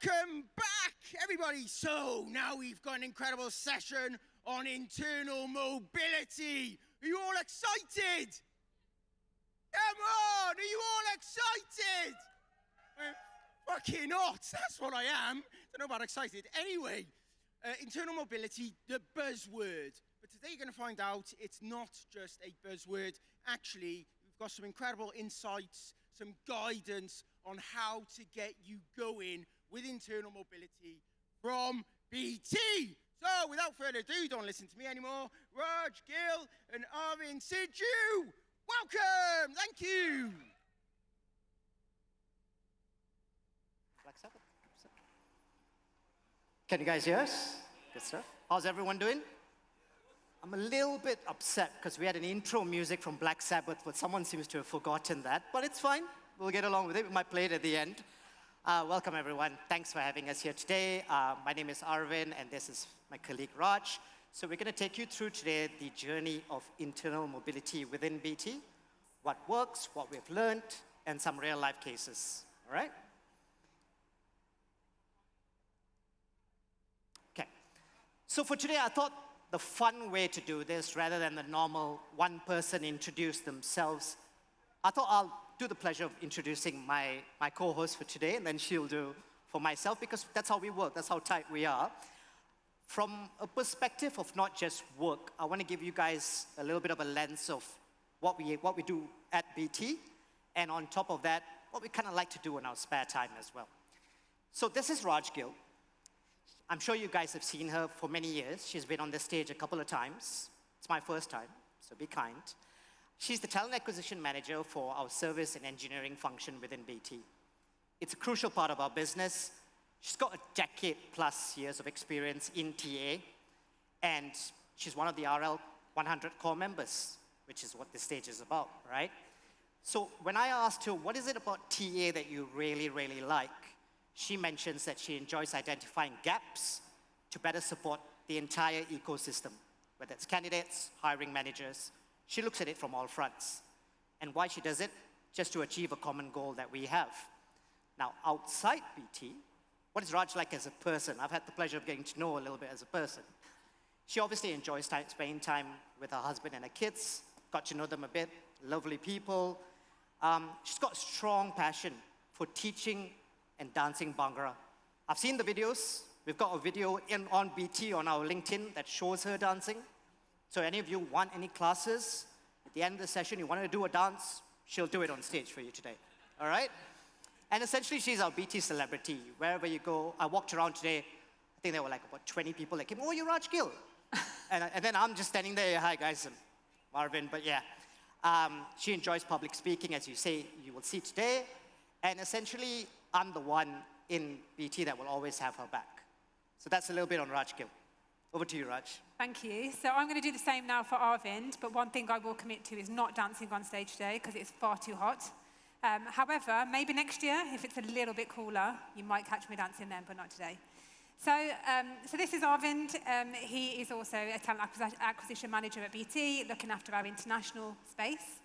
Welcome back, everybody. So now we've got an incredible session on internal mobility. Are you all excited? Come on, are you all excited? Fucking not, that's what I am. Don't know about excited. Anyway, internal mobility, the buzzword. But today you're going to find out it's not just a buzzword. Actually, we've got some incredible insights, some guidance on how to get you going with internal mobility from BT. So, without further ado, don't listen to me anymore. Raj Gill and Arvind Sidhu, welcome. Thank you. Can you guys hear us? Good stuff. How's everyone doing? I'm a little bit upset because we had an intro music from Black Sabbath, but someone seems to have forgotten that. But it's fine. We'll get along with it. We might play it at the end. Welcome, everyone. Thanks for having us here today. My name is Arvind, and this is my colleague, Raj. So we're going to take you through today the journey of internal mobility within BT, what works, what we've learned, and some real-life cases. All right? Okay. So for today, I thought the fun way to do this, rather than the normal one person introduce themselves, I thought I'll do the pleasure of introducing my co-host for today, and then she'll do for myself, because that's how we work, that's how tight we are. From a perspective of not just work, I want to give you guys a little bit of a lens of what we do at BT, and on top of that, what we kind of like to do in our spare time as well. So this is Raj Gill. I'm sure you guys have seen her for many years. She's been on the stage a couple of times. It's my first time, so be kind. She's the talent acquisition manager for our service and engineering function within BT. It's a crucial part of our business. She's got a decade plus years of experience in TA, and she's one of the RL 100 core members, which is what this stage is about, right? So when I asked her, what is it about TA that you really, really like? She mentions that she enjoys identifying gaps to better support the entire ecosystem, whether it's candidates, hiring managers. She looks at it from all fronts. And why she does it? Just to achieve a common goal that we have. Now, outside BT, what is Raj like as a person? I've had the pleasure of getting to know her a little bit as a person. She obviously enjoys spending time with her husband and her kids, got to know them a bit, lovely people. She's got a strong passion for teaching and dancing Bhangra. I've seen the videos. We've got a video on BT on our LinkedIn that shows her dancing. So any of you want any classes, at the end of the session, you want to do a dance, she'll do it on stage for you today, all right? And essentially, she's our BT celebrity. Wherever you go, I walked around today, I think there were like about 20 people that came, oh, you're Raj Gill. and then I'm just standing there, hi guys, I'm Marvin, but yeah. She enjoys public speaking, as you will see today. And essentially, I'm the one in BT that will always have her back. So that's a little bit on Raj Gill. Over to you, Raj. Thank you. So I'm going to do the same now for Arvind, but one thing I will commit to is not dancing on stage today because it's far too hot. However, maybe next year, if it's a little bit cooler, you might catch me dancing then, but not today. So this is Arvind. He is also a talent acquisition manager at BT, looking after our international space.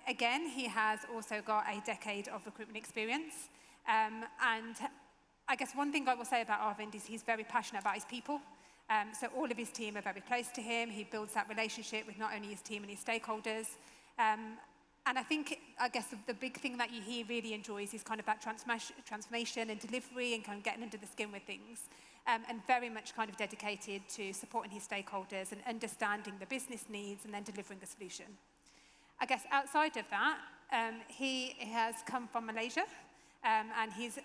Again, he has also got a decade of recruitment experience. And I guess one thing I will say about Arvind is he's very passionate about his people. So all of his team are very close to him. He builds that relationship with not only his team and his stakeholders. And I guess the big thing that he really enjoys is kind of that transformation and delivery and kind of getting under the skin with things. And very much kind of dedicated to supporting his stakeholders and understanding the business needs and then delivering the solution. I guess outside of that, he has come from Malaysia, and he's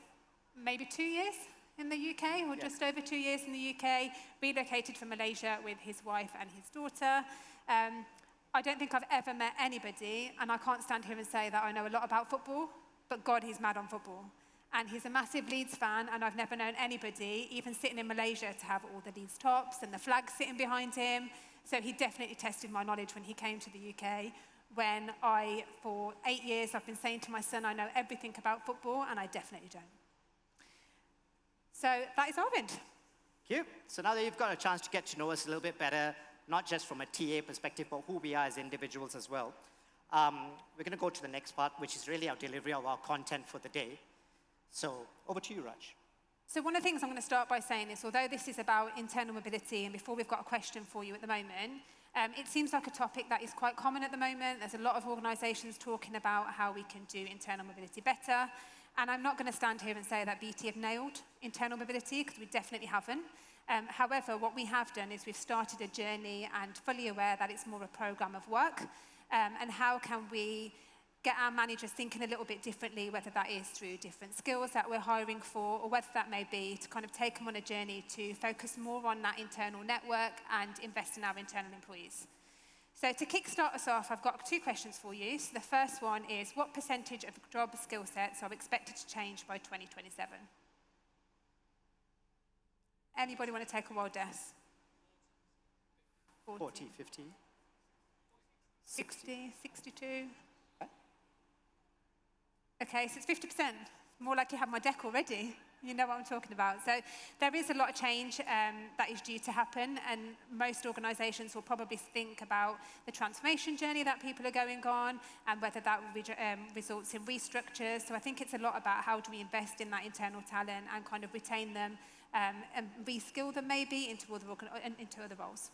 maybe 2 years in the UK, or just over 2 years in the UK, relocated from Malaysia with his wife and his daughter. I don't think I've ever met anybody, and I can't stand here and say that I know a lot about football, but God, he's mad on football. And he's a massive Leeds fan, and I've never known anybody, even sitting in Malaysia, to have all the Leeds tops and the flag sitting behind him. So he definitely tested my knowledge when he came to the UK, when for 8 years, I've been saying to my son, I know everything about football, and I definitely don't. So that is Arvind. Thank you. So now that you've got a chance to get to know us a little bit better, not just from a TA perspective, but who we are as individuals as well, we're going to go to the next part, which is really our delivery of our content for the day. So over to you, Raj. So one of the things I'm going to start by saying is, although this is about internal mobility, and before we've got a question for you at the moment, it seems like a topic that is quite common at the moment. There's a lot of organisations talking about how we can do internal mobility better. And I'm not going to stand here and say that BT have nailed internal mobility, because we definitely haven't. However, what we have done is we've started a journey and fully aware that it's more a programme of work. And how can we get our managers thinking a little bit differently, whether that is through different skills that we're hiring for, or whether that may be to kind of take them on a journey to focus more on that internal network and invest in our internal employees. So to kickstart us off, I've got 2 questions for you. So the first one is, what percentage of job skill sets are expected to change by 2027? Anybody want to take a wild guess? 40, 50. 60, 62. Okay, so it's 50%. More likely to have my deck already. You know what I'm talking about. So there is a lot of change that is due to happen, and most organisations will probably think about the transformation journey that people are going on and whether that will results in restructures. So I think it's a lot about how do we invest in that internal talent and kind of retain them and reskill them maybe into other roles.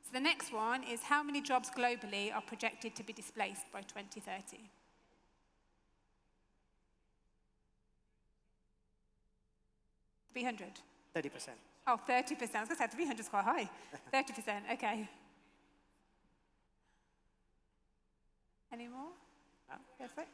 So the next one is, how many jobs globally are projected to be displaced by 2030? $300. 30%. Oh, 30%. I was going to say 300 is quite high. 30%, okay. Any more? No. Go for it.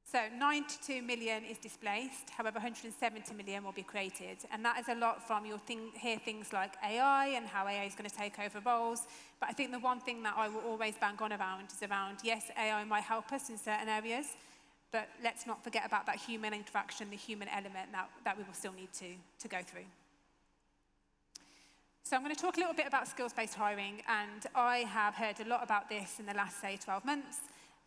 So 92 million is displaced, however 170 million will be created. And that is a lot from, you'll hear things like AI and how AI is going to take over roles. But I think the one thing that I will always bang on around is around, yes, AI might help us in certain areas, but let's not forget about that human interaction, the human element that we will still need to go through. So I'm going to talk a little bit about skills-based hiring, and I have heard a lot about this in the last, say, 12 months.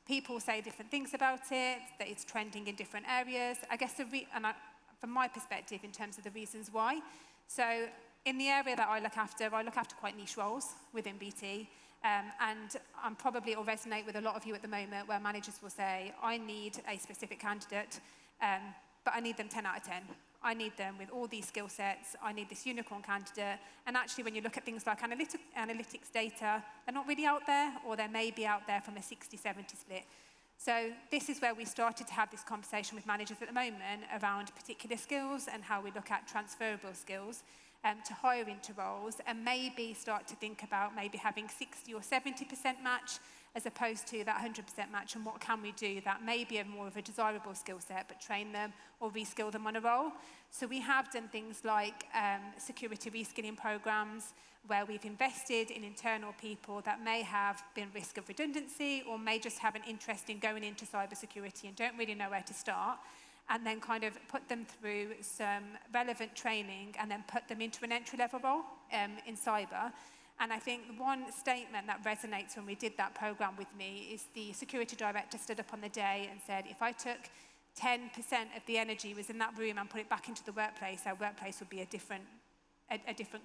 People say different things about it, that it's trending in different areas. I guess, from my perspective, in terms of the reasons why. So in the area that I look after quite niche roles within BT. And I'm probably, it'll resonate with a lot of you at the moment, where managers will say, I need a specific candidate, but I need them 10 out of 10. I need them with all these skill sets. I need this unicorn candidate. And actually, when you look at things like analytics data, they're not really out there, or they may be out there from a 60-70 split. So this is where we started to have this conversation with managers at the moment around particular skills and how we look at transferable skills to hire into roles, and maybe start to think about maybe having 60 or 70% match as opposed to that 100% match, and what can we do that may be more of a desirable skill set, but train them or reskill them on a role. So we have done things like security reskilling programs, where we've invested in internal people that may have been risk of redundancy or may just have an interest in going into cybersecurity and don't really know where to start, and then kind of put them through some relevant training and then put them into an entry-level role in cyber. And I think one statement that resonates when we did that program with me is the security director stood up on the day and said, if I took 10% of the energy was in that room and put it back into the workplace, our workplace would be a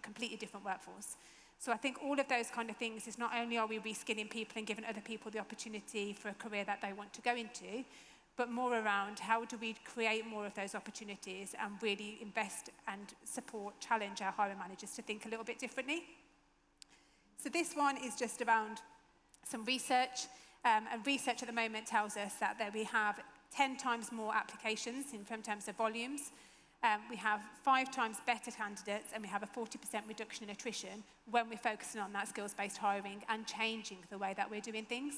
completely different workforce. So I think all of those kind of things is not only are we reskilling people and giving other people the opportunity for a career that they want to go into, but more around how do we create more of those opportunities and really invest and support, challenge our hiring managers to think a little bit differently. So this one is just around some research, and research at the moment tells us that we have 10 times more applications in terms of volumes. We have 5 times better candidates, and we have a 40% reduction in attrition when we're focusing on that skills-based hiring and changing the way that we're doing things.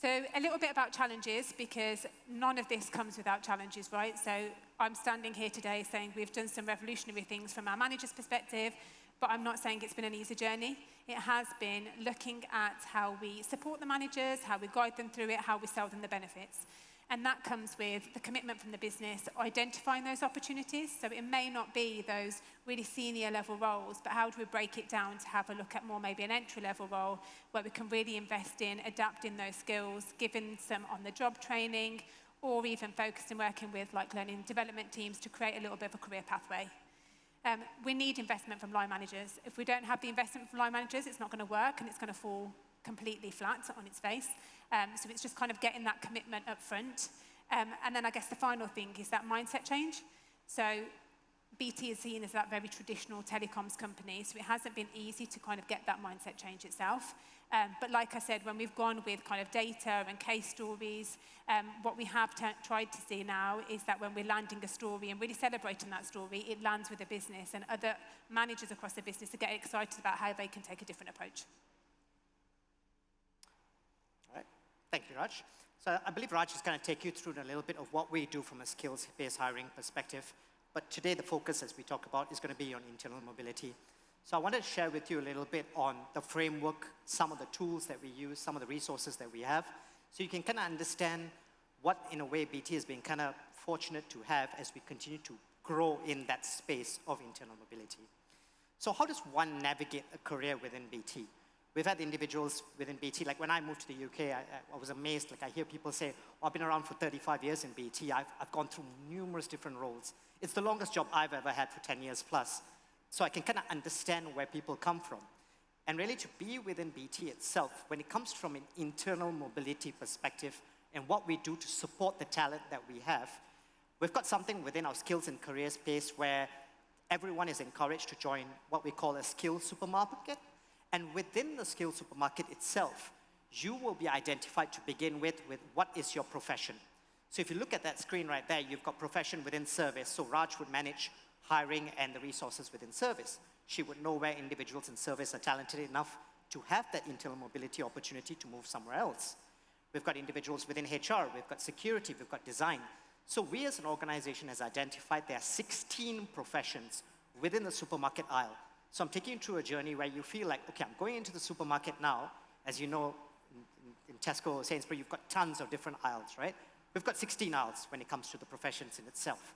So a little bit about challenges, because none of this comes without challenges, right? So I'm standing here today saying we've done some revolutionary things from our manager's perspective, but I'm not saying it's been an easy journey. It has been looking at how we support the managers, how we guide them through it, how we sell them the benefits. And that comes with the commitment from the business, identifying those opportunities. So it may not be those really senior level roles, but how do we break it down to have a look at more maybe an entry level role where we can really invest in adapting those skills, giving some on the job training, or even focusing working with like learning and development teams to create a little bit of a career pathway. We need investment from line managers. If we don't have the investment from line managers, it's not going to work, and it's going to fall completely flat on its face. So it's just kind of getting that commitment up front. And then I guess the final thing is that mindset change. So BT is seen as that very traditional telecoms company, so it hasn't been easy to kind of get that mindset change itself. But like I said, when we've gone with kind of data and case stories, what we have tried to see now is that when we're landing a story and really celebrating that story, it lands with the business, and other managers across the business are getting excited about how they can take a different approach. All right. Thank you, Raj. So I believe Raj is going to take you through a little bit of what we do from a skills-based hiring perspective. But today the focus, as we talk about, is going to be on internal mobility. So I wanted to share with you a little bit on the framework, some of the tools that we use, some of the resources that we have, so you can kind of understand what, in a way, BT has been kind of fortunate to have as we continue to grow in that space of internal mobility. So how does one navigate a career within BT? We've had individuals within BT, like when I moved to the UK, I was amazed. Like I hear people say, oh, I've been around for 35 years in BT. I've gone through numerous different roles. It's the longest job I've ever had for 10 years plus. So I can kind of understand where people come from. And really to be within BT itself, when it comes from an internal mobility perspective and what we do to support the talent that we have, we've got something within our skills and career space where everyone is encouraged to join what we call a skills supermarket. And within the skills supermarket itself, you will be identified to begin with what is your profession. So if you look at that screen right there, you've got profession within service. So Raj would manage hiring and the resources within service. She would know where individuals in service are talented enough to have that internal mobility opportunity to move somewhere else. We've got individuals within HR, we've got security, we've got design. So we as an organization has identified there are 16 professions within the supermarket aisle. So I'm taking you through a journey where you feel like, okay, I'm going into the supermarket now. As you know, in Tesco or Sainsbury's, you've got tons of different aisles, right? We've got 16 aisles when it comes to the professions in itself.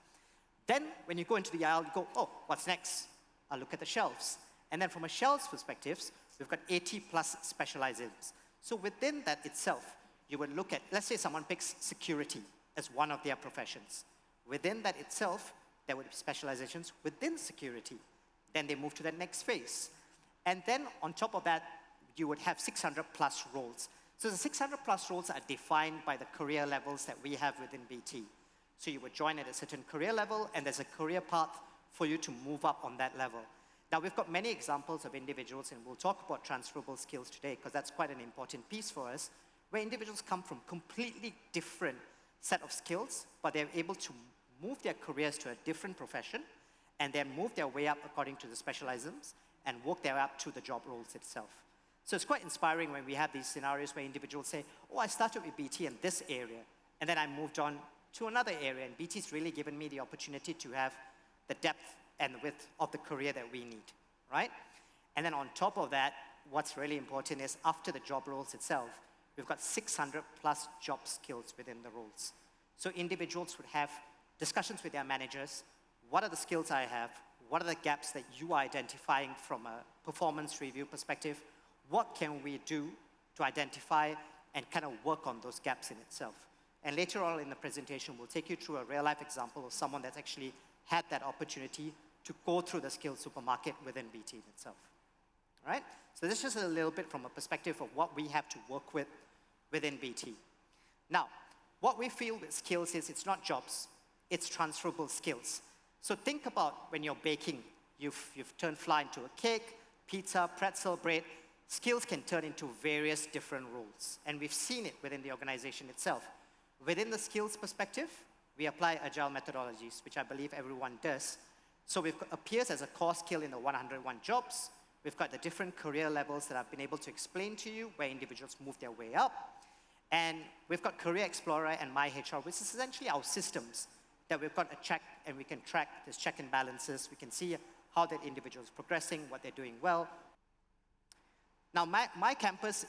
Then when you go into the aisle, you go, oh, what's next? I'll look at the shelves. And then from a shelves perspective, we've got 80 plus specializations. So within that itself, you would look at, let's say someone picks security as one of their professions. Within that itself, there would be specializations within security. Then they move to the next phase. And then on top of that, you would have 600 plus roles. So the 600 plus roles are defined by the career levels that we have within BT. So you would join at a certain career level, and there's a career path for you to move up on that level. Now, we've got many examples of individuals, and we'll talk about transferable skills today, because that's quite an important piece for us, where individuals come from completely different set of skills, but they're able to move their careers to a different profession, and then move their way up according to the specialisms, and work their way up to the job roles itself. So it's quite inspiring when we have these scenarios where individuals say, oh, I started with BT in this area, and then I moved on to another area, and BT's really given me the opportunity to have the depth and the width of the career that we need, right? And then on top of that, what's really important is after the job roles itself, we've got 600 plus job skills within the roles. So individuals would have discussions with their managers. What are the skills I have? What are the gaps that you are identifying from a performance review perspective? What can we do to identify and kind of work on those gaps in itself? And later on in the presentation, we'll take you through a real-life example of someone that's actually had that opportunity to go through the skills supermarket within BT itself. All right? So this is just a little bit from a perspective of what we have to work with within BT. Now, what we feel with skills is it's not jobs, it's transferable skills. So think about when you're baking, you've turned flour into a cake, pizza, pretzel, bread. Skills can turn into various different roles, and we've seen it within the organization itself. Within the skills perspective, we apply agile methodologies, which I believe everyone does. So we've got appears as a core skill in the 101 jobs. We've got the different career levels that I've been able to explain to you, where individuals move their way up. And we've got Career Explorer and MyHR, which is essentially our systems that we've got a check, and we can track this check and balances. We can see how that individual is progressing, what they're doing well. Now, My Campus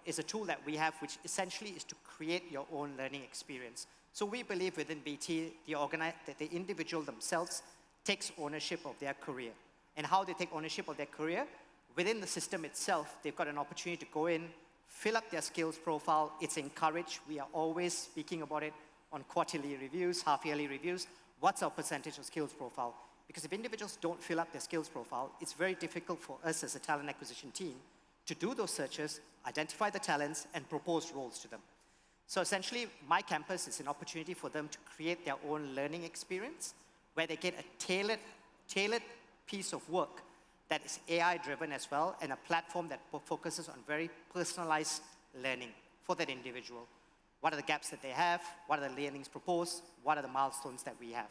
is a tool that we have, which essentially is to create your own learning experience. So we believe within BT, that the individual themselves takes ownership of their career. And how they take ownership of their career, within the system itself, they've got an opportunity to go in, fill up their skills profile. It's encouraged. We are always speaking about it on quarterly reviews, half-yearly reviews. What's our percentage of skills profile? Because if individuals don't fill up their skills profile, it's very difficult for us as a talent acquisition team to do those searches, identify the talents, and propose roles to them. So essentially, My Campus is an opportunity for them to create their own learning experience where they get a tailored piece of work that is AI-driven as well, and a platform that focuses on very personalized learning for that individual. What are the gaps that they have? What are the learnings proposed? What are the milestones that we have?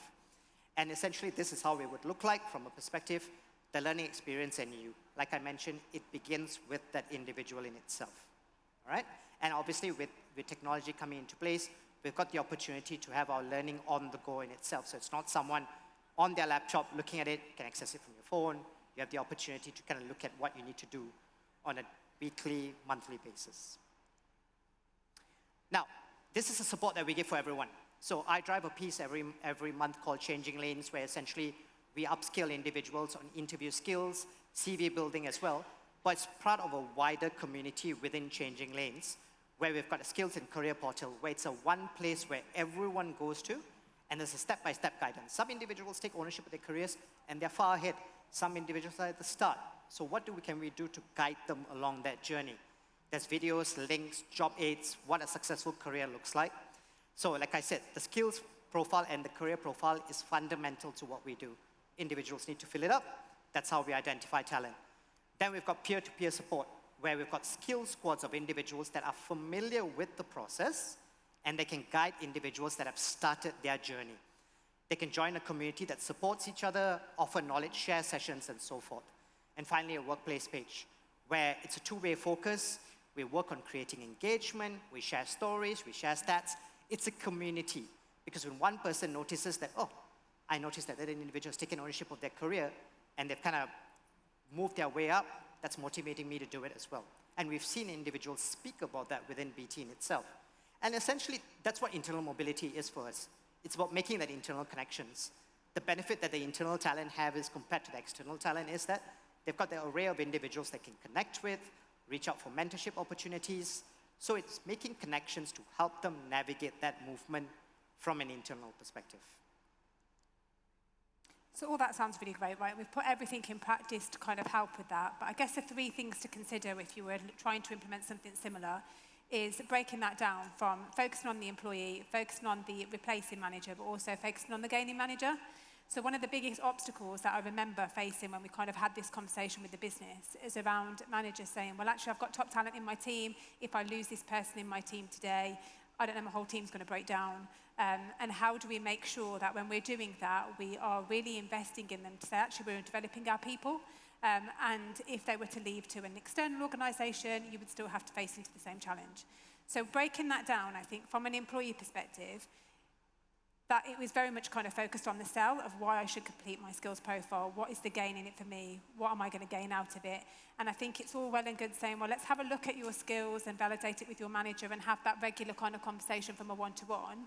And essentially, this is how it would look like from a perspective, the learning experience and you. Like I mentioned, it begins with that individual in itself, all right? And obviously, with technology coming into place, we've got the opportunity to have our learning on the go in itself. So it's not someone on their laptop looking at it, can access it from your phone. You have the opportunity to kind of look at what you need to do on a weekly, monthly basis. Now, this is a support that we give for everyone. So I drive a piece every month called Changing Lanes, where essentially we upskill individuals on interview skills, CV building as well, but it's part of a wider community within Changing Lanes, where we've got a skills and career portal, where it's a one place where everyone goes to, and there's a step-by-step guidance. Some individuals take ownership of their careers, and they're far ahead. Some individuals are at the start. So what can we do to guide them along that journey? There's videos, links, job aids, what a successful career looks like. So like I said, the skills profile and the career profile is fundamental to what we do. Individuals need to fill it up. That's how we identify talent. Then we've got peer-to-peer support, where we've got skill squads of individuals that are familiar with the process, and they can guide individuals that have started their journey. They can join a community that supports each other, offer knowledge share sessions, and so forth. And finally, a workplace page, where it's a two-way focus. We work on creating engagement, we share stories, we share stats. It's a community, because when one person notices that, oh, I noticed that individual has taken ownership of their career, and they've kind of moved their way up, that's motivating me to do it as well. And we've seen individuals speak about that within BT in itself. And essentially, that's what internal mobility is for us. It's about making that internal connections. The benefit that the internal talent have is compared to the external talent is that they've got the array of individuals they can connect with, reach out for mentorship opportunities. So it's making connections to help them navigate that movement from an internal perspective. So all that sounds really great, right? We've put everything in practice to kind of help with that. But I guess the three things to consider if you were trying to implement something similar is breaking that down from focusing on the employee, focusing on the replacing manager, but also focusing on the gaining manager. So one of the biggest obstacles that I remember facing when we kind of had this conversation with the business is around managers saying, well, actually, I've got top talent in my team. If I lose this person in my team today, I don't know, my whole team's going to break down. And how do we make sure that when we're doing that, we are really investing in them to say, actually, we're developing our people. And if they were to leave to an external organisation, you would still have to face into the same challenge. So breaking that down, I think, from an employee perspective, that it was very much kind of focused on the sell of why I should complete my skills profile, what is the gain in it for me, what am I going to gain out of it? And I think it's all well and good saying, well, let's have a look at your skills and validate it with your manager and have that regular kind of conversation from a one-to-one.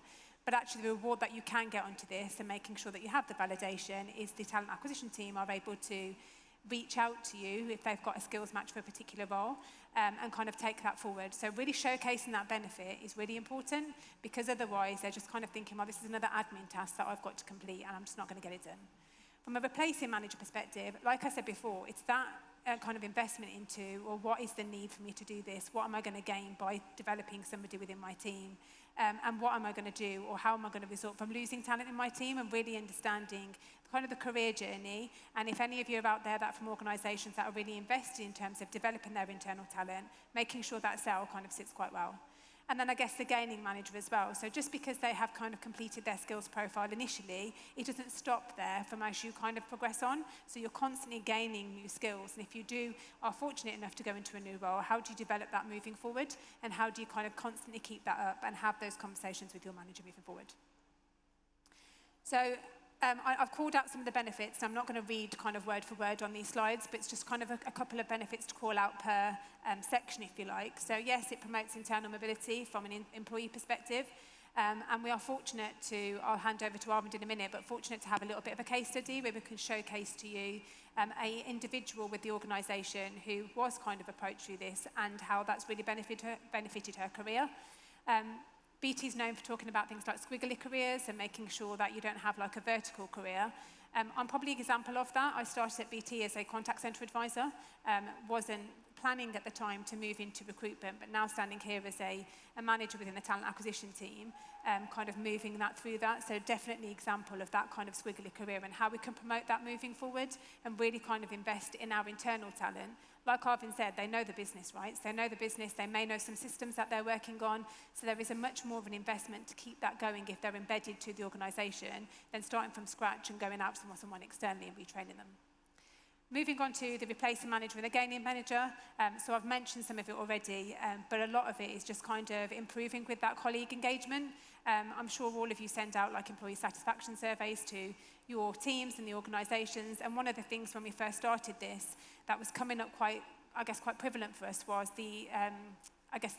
But actually the reward that you can get onto this and making sure that you have the validation is the talent acquisition team are able to reach out to you if they've got a skills match for a particular role and kind of take that forward. So really showcasing that benefit is really important, because otherwise they're just kind of thinking, well, this is another admin task that I've got to complete and I'm just not going to get it done. From a replacing manager perspective, like I said before, it's that kind of investment into, well, what is the need for me to do this? What am I going to gain by developing somebody within my team? And what am I going to do, or how am I going to result from losing talent in my team, and really understanding kind of the career journey. And if any of you are out there that from organisations that are really invested in terms of developing their internal talent, making sure that sell kind of sits quite well. And then I guess the gaining manager as well. So just because they have kind of completed their skills profile initially, it doesn't stop there from as you kind of progress on. So you're constantly gaining new skills. And if you are fortunate enough to go into a new role, how do you develop that moving forward? And how do you kind of constantly keep that up and have those conversations with your manager moving forward? So I've called out some of the benefits. I'm not going to read kind of word for word on these slides, but it's just kind of a couple of benefits to call out per section, if you like. So yes, it promotes internal mobility from an employee perspective. And we are fortunate to, I'll hand over to Arvind in a minute, but fortunate to have a little bit of a case study where we can showcase to you an individual with the organisation who was kind of approached through this and how that's really benefited her career. BT is known for talking about things like squiggly careers and making sure that you don't have like a vertical career. I'm probably an example of that. I started at BT as a contact centre advisor, wasn't planning at the time to move into recruitment, but now standing here as a manager within the talent acquisition team, kind of moving that through that. So definitely example of that kind of squiggly career and how we can promote that moving forward and really kind of invest in our internal talent. Like Arvin said, they know the business, right? So they know the business, they may know some systems that they're working on, so there is a much more of an investment to keep that going if they're embedded to the organisation than starting from scratch and going out to someone externally and retraining them. Moving on to the replacing manager and the gaining manager, so I've mentioned some of it already, but a lot of it is just kind of improving with that colleague engagement. I'm sure all of you send out like employee satisfaction surveys to your teams and the organisations, and one of the things when we first started this that was coming up quite prevalent for us was the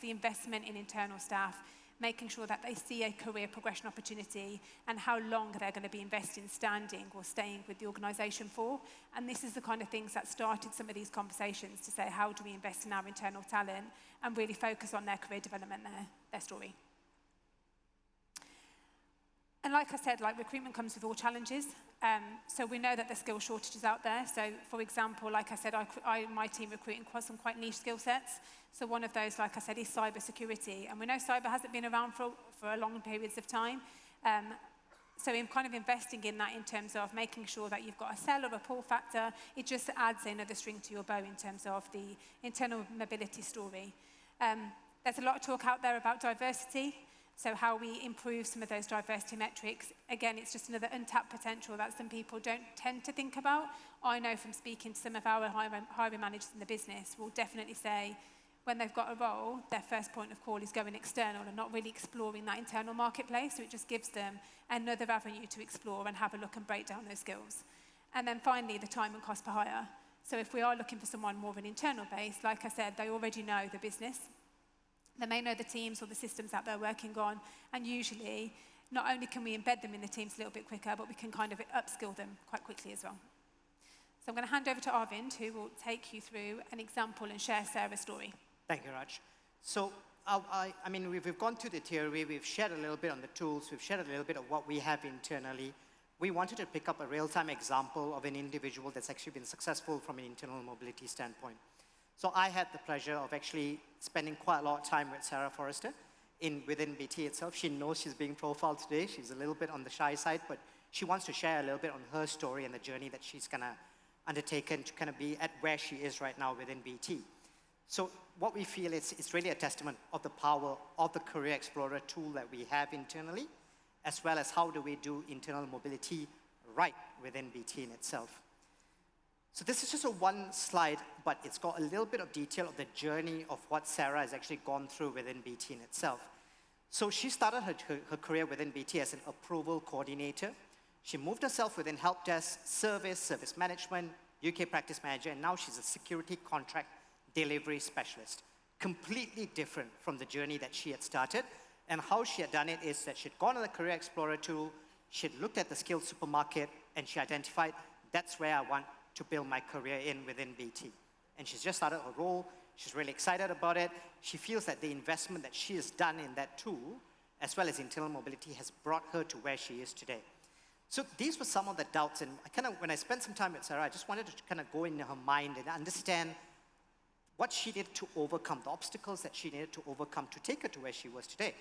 investment in internal staff, making sure that they see a career progression opportunity and how long they're going to be investing, standing or staying with the organisation for. And this is the kind of things that started some of these conversations to say, how do we invest in our internal talent and really focus on their career development, their story. And like I said, like recruitment comes with all challenges. So we know that there's skill shortages out there. So for example, like I said, my team recruiting some quite niche skill sets. So one of those, like I said, is cyber security. And we know cyber hasn't been around for long periods of time. So in kind of investing in that in terms of making sure that you've got a sell or a pull factor, it just adds another string to your bow in terms of the internal mobility story. There's a lot of talk out there about diversity. So how we improve some of those diversity metrics. Again, it's just another untapped potential that some people don't tend to think about. I know from speaking to some of our hiring managers in the business will definitely say when they've got a role, their first point of call is going external and not really exploring that internal marketplace. So it just gives them another avenue to explore and have a look and break down those skills. And then finally, the time and cost per hire. So if we are looking for someone more of an internal base, like I said, they already know the business. They may know the teams or the systems that they're working on, and usually, not only can we embed them in the teams a little bit quicker, but we can kind of upskill them quite quickly as well. So I'm going to hand over to Arvind, who will take you through an example and share Sarah's story. Thank you, Raj. So, we've gone through the theory, we've shared a little bit on the tools, we've shared a little bit of what we have internally. We wanted to pick up a real-time example of an individual that's actually been successful from an internal mobility standpoint. So I had the pleasure of actually spending quite a lot of time with Sarah Forrester within BT itself. She knows she's being profiled today. She's a little bit on the shy side, but she wants to share a little bit on her story and the journey that she's kind of undertaken to kind of be at where she is right now within BT. So what we feel is it's really a testament of the power of the Career Explorer tool that we have internally, as well as how do we do internal mobility right within BT in itself. So this is just a one slide, but it's got a little bit of detail of the journey of what Sarah has actually gone through within BT in itself. So she started her career within BT as an approval coordinator. She moved herself within help desk, service management, UK practice manager, and now she's a security contract delivery specialist. Completely different from the journey that she had started. And how she had done it is that she'd gone on the Career Explorer tool, she'd looked at the skills supermarket, and she identified, that's where I want to build my career within BT. And she's just started her role. She's really excited about it. She feels that the investment that she has done in that tool, as well as internal mobility, has brought her to where she is today. So these were some of the doubts. And when I spent some time with Sarah, I just wanted to kind of go into her mind and understand what she needed to overcome, the obstacles that she needed to overcome to take her to where she was today.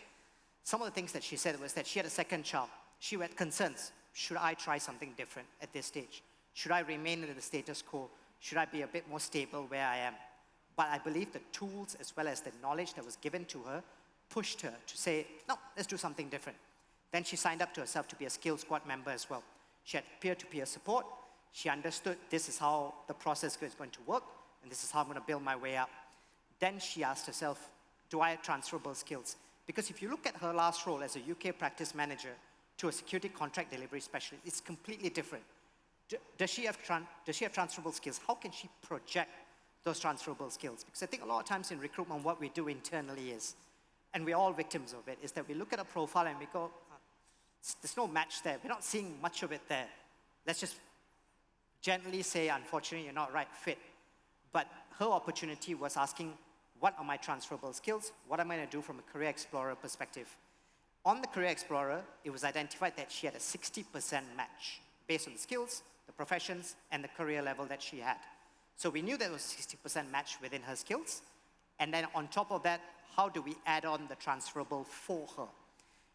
Some of the things that she said was that she had a second child. She had concerns. Should I try something different at this stage? Should I remain in the status quo? Should I be a bit more stable where I am? But I believe the tools as well as the knowledge that was given to her pushed her to say, no, let's do something different. Then she signed up to herself to be a Skill Squad member as well. She had peer-to-peer support. She understood this is how the process is going to work, and this is how I'm going to build my way up. Then she asked herself, do I have transferable skills? Because if you look at her last role as a UK practice manager to a security contract delivery specialist, it's completely different. Does she have transferable skills? How can she project those transferable skills? Because I think a lot of times in recruitment, what we do internally is, and we're all victims of it, is that we look at a profile and we go, there's no match there. We're not seeing much of it there. Let's just gently say, unfortunately, you're not right fit. But her opportunity was asking, what are my transferable skills? What am I going to do from a Career Explorer perspective? On the Career Explorer, it was identified that she had a 60% match based on the skills, the professions, and the career level that she had. So we knew there was a 60% match within her skills. And then on top of that, how do we add on the transferable for her?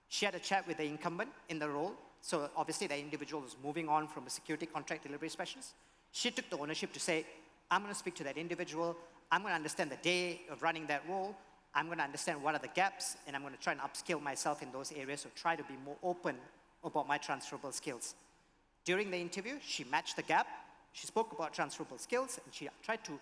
She had a chat with the incumbent in the role. So obviously the individual was moving on from a security contract delivery specialist. She took the ownership to say, I'm going to speak to that individual. I'm going to understand the day of running that role. I'm going to understand what are the gaps, and I'm going to try and upskill myself in those areas, so try to be more open about my transferable skills. During the interview, she matched the gap. She spoke about transferable skills, and she tried to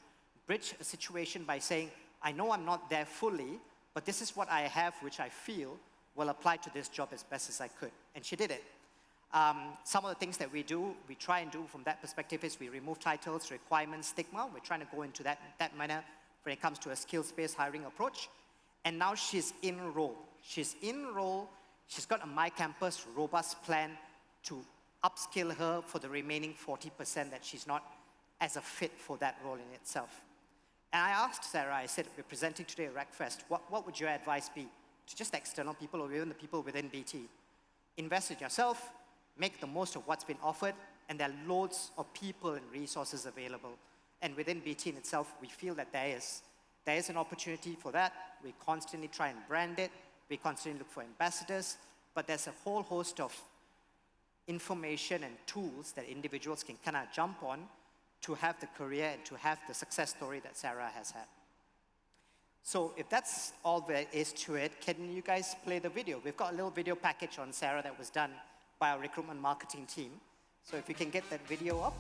bridge a situation by saying, I know I'm not there fully, but this is what I have, which I feel will apply to this job as best as I could. And she did it. Some of the things that we try and do from that perspective is we remove titles, requirements, stigma. We're trying to go into that manner when it comes to a skills-based hiring approach. And now she's in role. She's in role. She's got a My Campus robust plan to upskill her for the remaining 40% that she's not as a fit for that role in itself. And I asked Sarah, I said, we're presenting today at RecFest, what would your advice be to just external people or even the people within BT? Invest in yourself, make the most of what's been offered, and there are loads of people and resources available. And within BT in itself, we feel that there is an opportunity for that. We constantly try and brand it. We constantly look for ambassadors. But there's a whole host of information and tools that individuals can kind of jump on to have the career and to have the success story that Sarah has had. So if that's all there is to it, can you guys play the video? We've got a little video package on Sarah that was done by our recruitment marketing team. So if we can get that video up.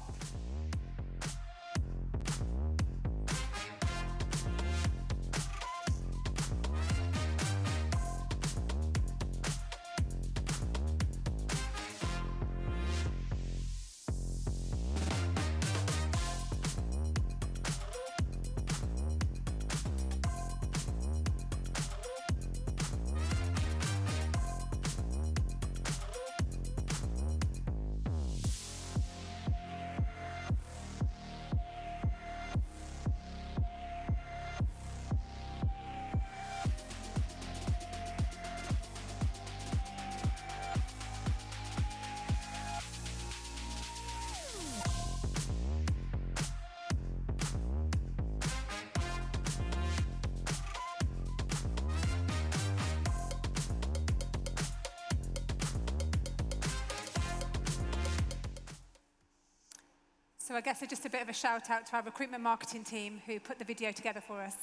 So I guess just a bit of a shout out to our recruitment marketing team who put the video together for us.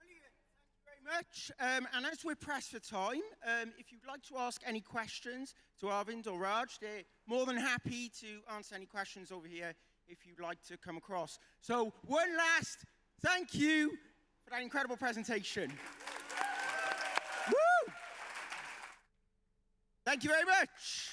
Brilliant. Thank you very much. And as we're pressed for time, if you'd like to ask any questions to Arvind or Raj, they're more than happy to answer any questions over here if you'd like to come across. So one last thank you for that incredible presentation. Woo! Thank you very much.